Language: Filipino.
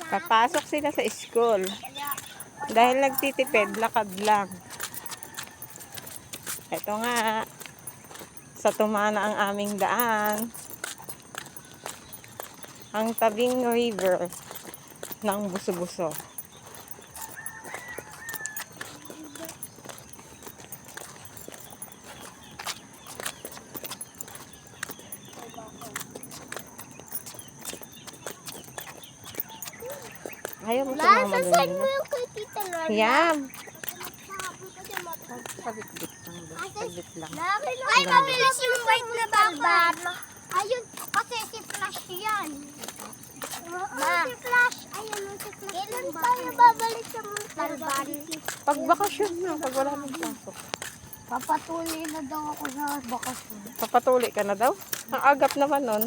Papasok sila sa school. Dahil nagtitipid, lakad lang. Ito nga, sa tumana ang aming daan. Ang tabing river ng Buso-Buso. Ayaw mo sa mga Saan mo maganda. yung kay Tita Lorna? Yan. Ay, Sabit lang. mabilis yung white na backpack. Ayun, kasi si Flash yan. Si Flash, ayun si Flash. Kailan tayo babalik sa Montalban? Pag bakasyon na, pag wala nang pasok. Papatuloy na daw ako sa bakasyon. Papatuloy ka na daw? Ang agap naman nun.